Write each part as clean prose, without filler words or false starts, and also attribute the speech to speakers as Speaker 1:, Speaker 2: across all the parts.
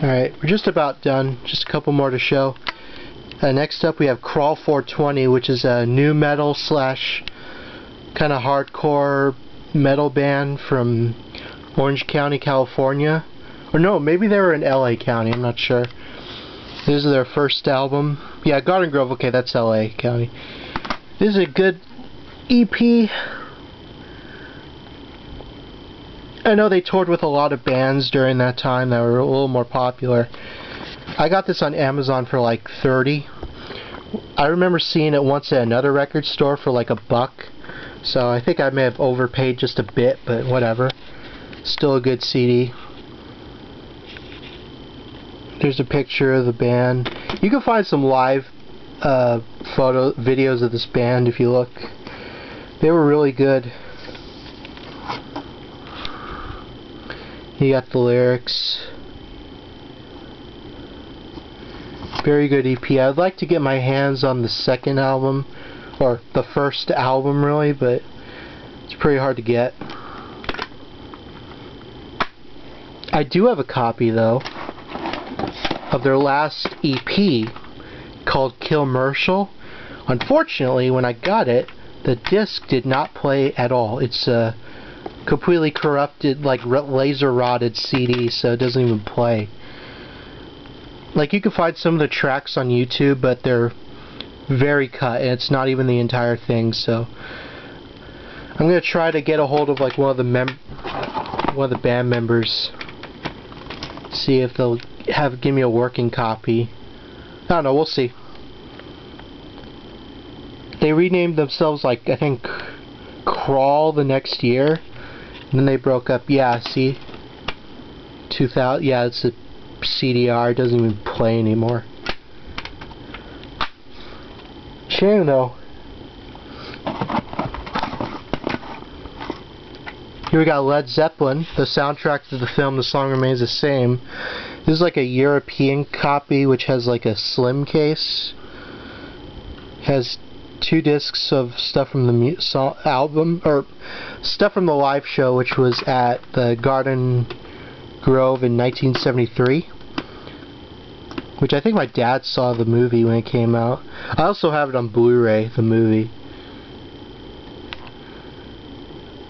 Speaker 1: Alright, we're just about done. Just a couple more to show. Next up we have Crawl 420, which is a new metal slash kind of hardcore metal band from Orange County, California. Or no, maybe they were in LA County, I'm not sure. This is their first album. Yeah, Garden Grove, okay, that's LA County. This is a good EP. I know they toured with a lot of bands during that time that were a little more popular. I got this on Amazon for like $30. I remember seeing it once at another record store for like $1. So I think I may have overpaid just a bit, but whatever. Still a good CD. There's a picture of the band. You can find some live videos of this band if you look. They were really good. You got the lyrics. Very good EP. I'd like to get my hands on the second album, or the first album really, but it's pretty hard to get. I do have a copy though of their last EP called Killmercial. Unfortunately, when I got it, the disc did not play at all. It's a completely corrupted, like laser rotted CD, so it doesn't even play. Like, you can find some of the tracks on YouTube, but they're very cut, and it's not even the entire thing. So I'm gonna try to get a hold of like one of the band members, see if they'll give me a working copy. I don't know, we'll see. They renamed themselves, like, I think Crawl the next year, and then they broke up. Yeah, see, 2000. Yeah, it's a CDR. It doesn't even play anymore. Shame though. Here we got Led Zeppelin. The soundtrack to the film The Song Remains the Same. This is like a European copy, which has like a slim case. Has 2 discs of stuff from the album, or stuff from the live show, which was at the Garden Grove in 1973. Which I think my dad saw the movie when it came out. I also have it on Blu-ray, the movie.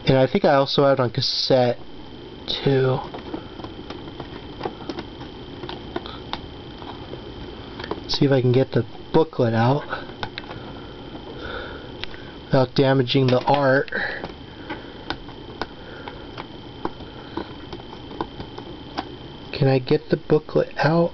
Speaker 1: And I think I also have it on cassette, too. See if I can get the booklet out without damaging the art. Can I get the booklet out?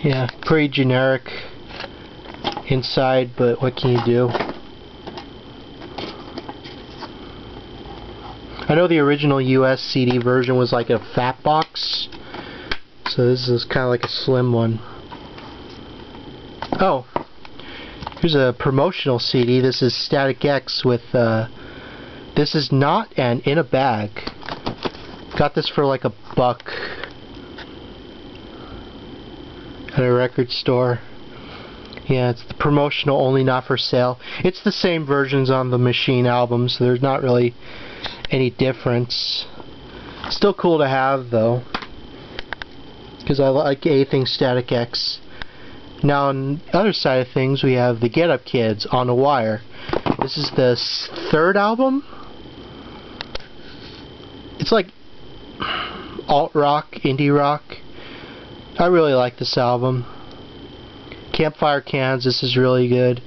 Speaker 1: Yeah, pretty generic inside, but what can you do? I know the original US CD version was like a fat box, so this is kind of like a slim one. Oh, here's a promotional CD. This is Static X with, this is not an In a Bag. Got this for like $1 at a record store. Yeah, it's the promotional only, not for sale. It's the same versions on the Machine album, so there's not really any difference. Still cool to have though, because I like anything Static X. Now on the other side of things, we have the Get Up Kids, On a Wire. This is the 3rd album. It's like alt rock, indie rock. I really like this album. Campfire Kansas is really good.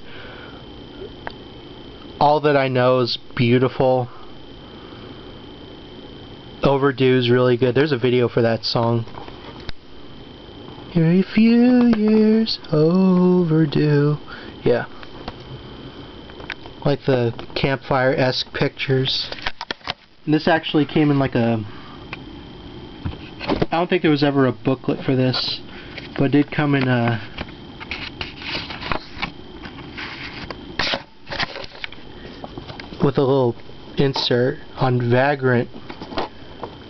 Speaker 1: All That I Know is beautiful. Overdue is really good. There's a video for that song. You're a few years overdue. Yeah. Like the campfire-esque pictures. And this actually came in like a... I don't think there was ever a booklet for this, but it did come in a... with a little insert on Vagrant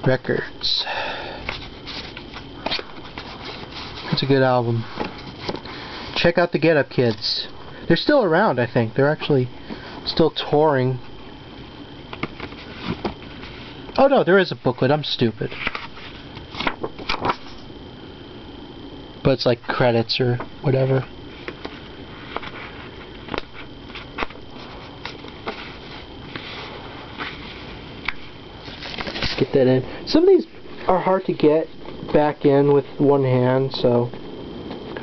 Speaker 1: Records. It's a good album. check out the Get Up Kids. They're still around, I think. They're actually still touring. Oh no, there is a booklet. I'm stupid. But it's like credits or whatever. Get that in. Some of these are hard to get back in with one hand, so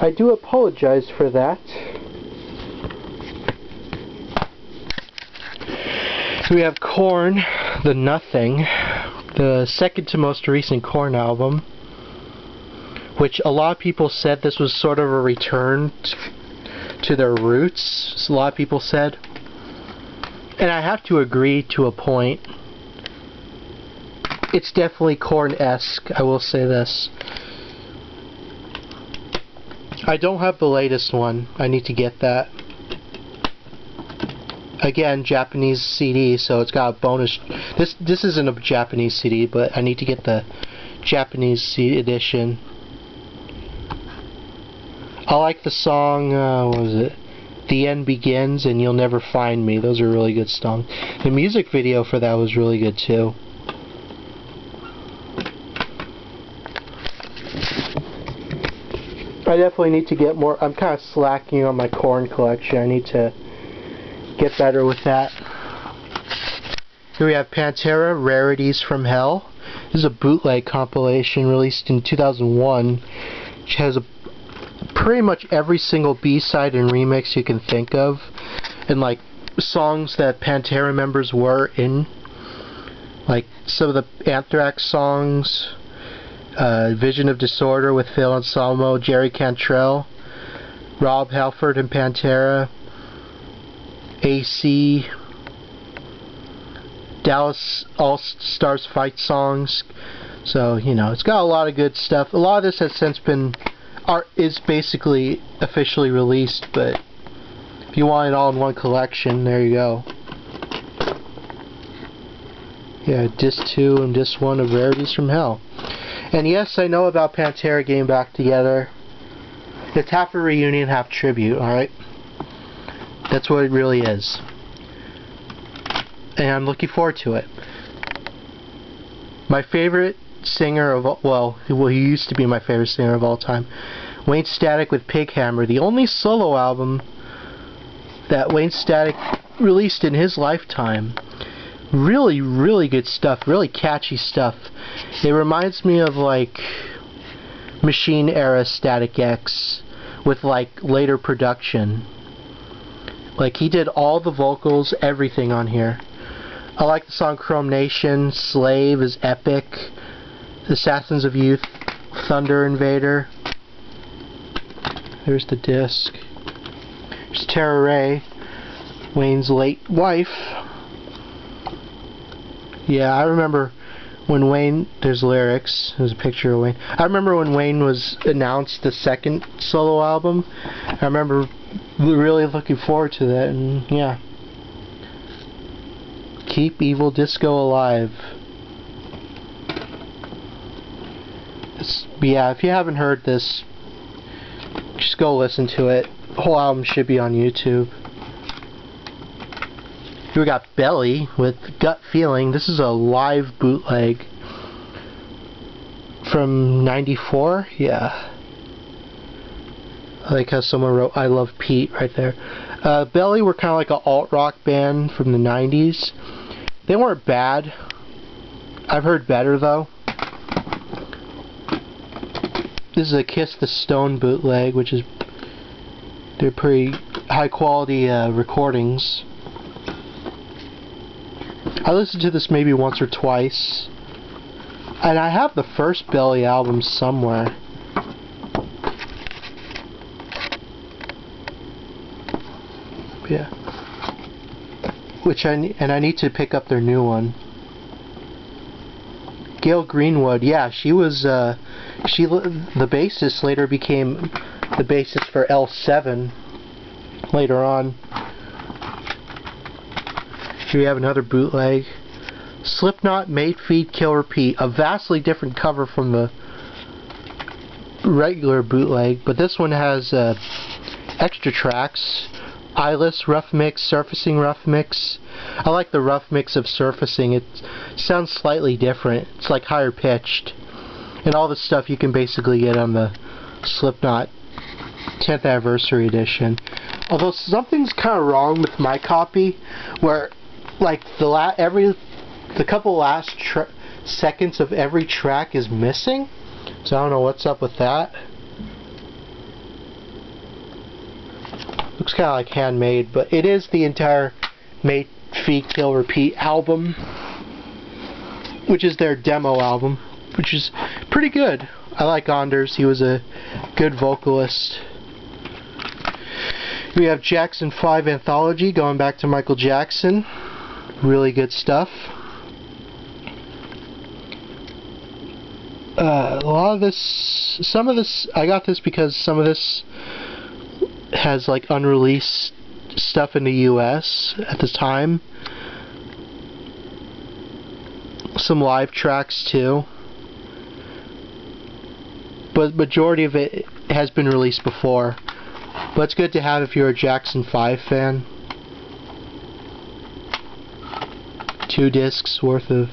Speaker 1: I do apologize for that. We have Korn, The Nothing, the second to most recent Korn album, which a lot of people said this was sort of a return to their roots, a lot of people said. And I have to agree to a point. It's definitely Korn-esque, I will say this. I don't have the latest one. I need to get that. Again, Japanese CD, so it's got a bonus. This isn't a Japanese CD, but I need to get the Japanese CD edition. I like the song, what was it? The End Begins and You'll Never Find Me. Those are really good songs. The music video for that was really good too. I definitely need to get more. I'm kind of slacking on my Korn collection. I need to get better with that. Here we have Pantera, Rarities from Hell. This is a bootleg compilation released in 2001, which has pretty much every single B-side and remix you can think of, and like songs that Pantera members were in, like some of the Anthrax songs, Vision of Disorder with Phil Anselmo, Jerry Cantrell, Rob Halford and Pantera, AC, Dallas All-Stars Fight songs. So, you know, it's got a lot of good stuff. A lot of this has since been, is basically officially released, but if you want it all in one collection, there you go. Yeah, disc 2 and disc 1 of Rarities from Hell. And yes, I know about Pantera getting back together. It's half a reunion, half tribute, alright? That's what it really is. And I'm looking forward to it. My favorite singer of all, well, he used to be my favorite singer of all time, Wayne Static with Pig Hammer, the only solo album that Wayne Static released in his lifetime. Really, really good stuff, really catchy stuff. It reminds me of like Machine era Static X with like later production. Like he did all the vocals, everything on here. I like the song Chrome Nation, Slave is epic, Assassins of Youth, Thunder Invader. There's the disc. There's Tara Ray, Wayne's late wife. Yeah, I remember when Wayne, there's lyrics, there's a picture of Wayne. I remember when Wayne was announced the second solo album. I remember really looking forward to that, and yeah. Keep Evil Disco Alive. Yeah, if you haven't heard this, just go listen to it. The whole album should be on YouTube. Here we got Belly with Gut Feeling. This is a live bootleg from '94. Yeah. I like how someone wrote I Love Pete right there. Belly were kind of like an alt-rock band from the 90s. They weren't bad. I've heard better though. This is a Kiss the Stone bootleg, which is, they're pretty high quality recordings. I listened to this maybe once or twice, and I have the first Belly album somewhere. Yeah, I need to pick up their new one. Gail Greenwood, yeah, she was the bassist. Later became the bassist for L7 later on. Here we have another bootleg. Slipknot, Mate, Feed, Kill, Repeat. A vastly different cover from the regular bootleg, but this one has extra tracks. Eyeless rough mix, surfacing rough mix. I like the rough mix of surfacing. It sounds slightly different. It's like higher pitched. And all this stuff you can basically get on the Slipknot 10th Anniversary Edition. Although something's kind of wrong with my copy, where like the couple last seconds of every track is missing. So I don't know what's up with that. Looks kind of like handmade, but it is the entire Mate, Feed, Kill, Repeat album, which is their demo album, which is pretty good. I like Anders. He was a good vocalist. We have Jackson 5 Anthology, going back to Michael Jackson. Really good stuff. A lot of this, some of this, I got this because some of this has like unreleased stuff in the US at the time. Some live tracks too. But majority of it has been released before. But it's good to have if you're a Jackson 5 fan. 2 discs worth of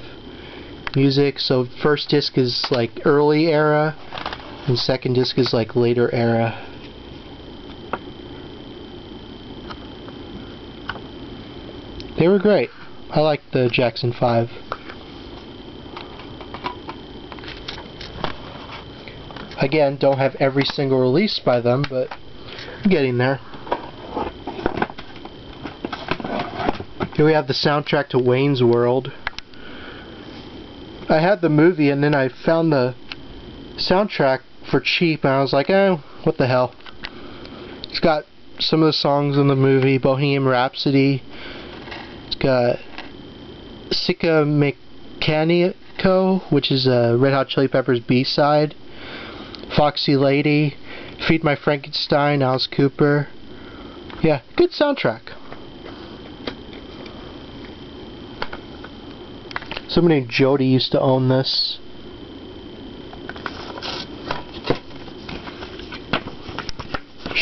Speaker 1: music. So first disc is like early era, and second disc is like later era. They were great. I like the Jackson 5. Again, don't have every single release by them, but I'm getting there. Here we have the soundtrack to Wayne's World. I had the movie and then I found the soundtrack for cheap and I was like, eh, what the hell. It's got some of the songs in the movie, Bohemian Rhapsody. It's got Sicka Mechanico, which is a Red Hot Chili Peppers B-side. Foxy Lady, Feed My Frankenstein, Alice Cooper. Yeah, good soundtrack. Somebody named Jody used to own this.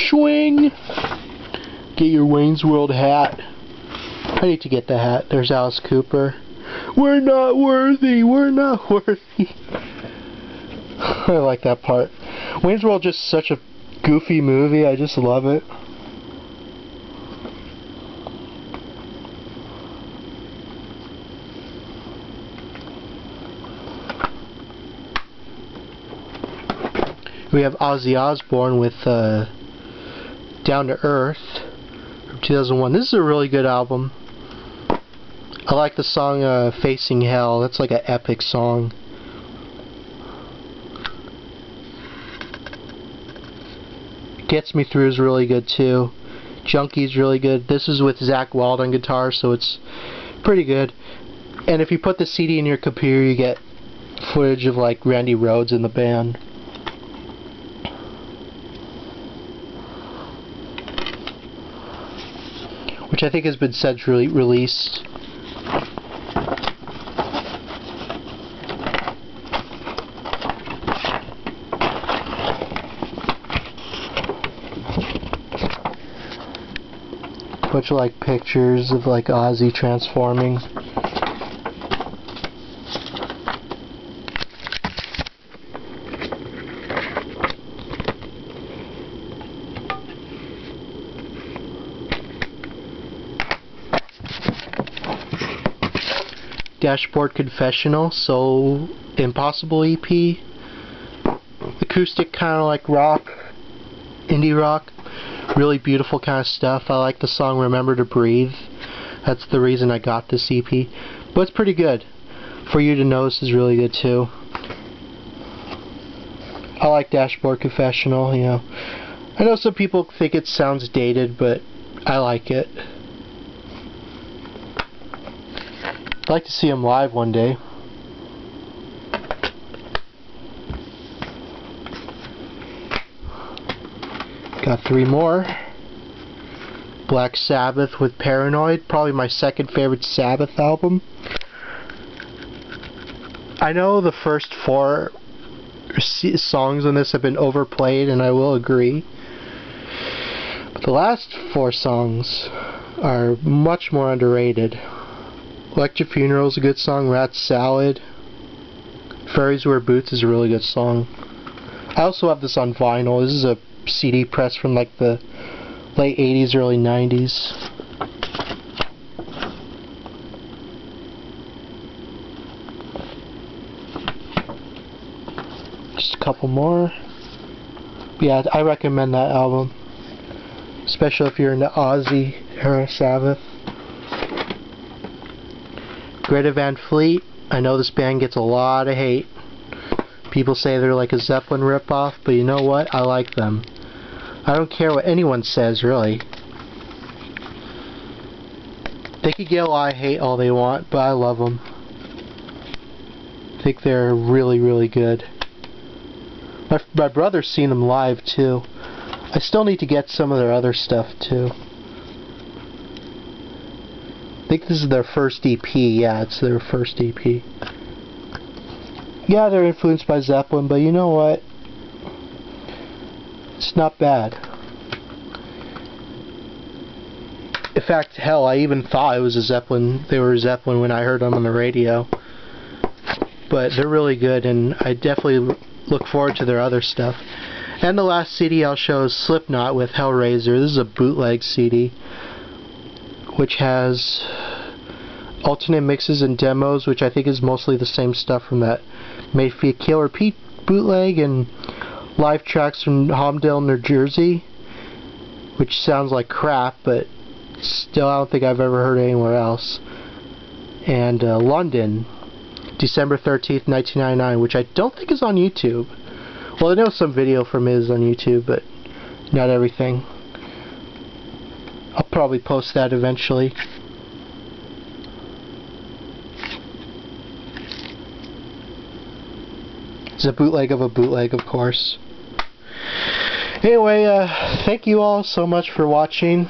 Speaker 1: Swing! Get your Wayne's World hat. I need to get the hat. There's Alice Cooper. We're not worthy! We're not worthy! I like that part. Wayne's World is just such a goofy movie. I just love it. We have Ozzy Osbourne with Down to Earth from 2001. This is a really good album. I like the song Facing Hell. That's like an epic song. Gets Me Through is really good too. Junkie's really good. This is with Zakk Wylde on guitar, so it's pretty good. And if you put the CD in your computer, you get footage of like Randy Rhoads in the band. Which I think has been centrally released. Bunch of like pictures of like Ozzy transforming. Dashboard Confessional, So Impossible EP. Acoustic, kind of like rock, indie rock. Really beautiful kind of stuff. I like the song Remember to Breathe. That's the reason I got this EP. But it's pretty good. For You to Know This is really good too. I like Dashboard Confessional, you know. I know some people think it sounds dated, but I like it. I'd like to see him live one day. Got 3 more. Black Sabbath with Paranoid, probably my second favorite Sabbath album. I know the first 4 songs on this have been overplayed, and I will agree. But The last 4 songs are much more underrated. Electric Funeral is a good song. Rat Salad. Fairies Wear Boots is a really good song. I also have this on vinyl. This is a CD press from like the late 80s, early 90s. Just a couple more. Yeah, I recommend that album. Especially if you're into Ozzy era Sabbath. Greta Van Fleet. I know this band gets a lot of hate. People say they're like a Zeppelin ripoff, but you know what? I like them. I don't care what anyone says, really. They could get a lot of hate all they want, but I love them. I think they're really, really good. My brother's seen them live, too. I still need to get some of their other stuff, too. I think this is their first EP. Yeah, it's their first EP. Yeah, they're influenced by Zeppelin, but you know what? It's not bad. In fact, hell, I even thought it was a Zeppelin. They were a Zeppelin when I heard them on the radio. But they're really good, and I definitely look forward to their other stuff. And the last CD I'll show is Slipknot with Hellraiser. This is a bootleg CD, which has alternate mixes and demos, which I think is mostly the same stuff from that Mayfield Killer Pete bootleg, and live tracks from Holmdel, New Jersey, which sounds like crap, but still I don't think I've ever heard anywhere else. And London, December 13th, 1999, which I don't think is on YouTube. Well, I know some video from it is on YouTube, but not everything. I'll probably post that eventually. It's a bootleg of a bootleg, of course. Anyway, thank you all so much for watching.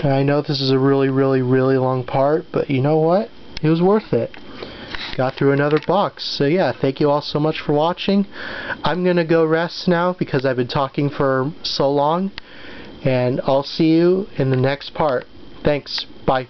Speaker 1: I know this is a really, really, really long part, but you know what? It was worth it. Got through another box. So yeah, thank you all so much for watching. I'm gonna go rest now because I've been talking for so long. And I'll see you in the next part. Thanks. Bye.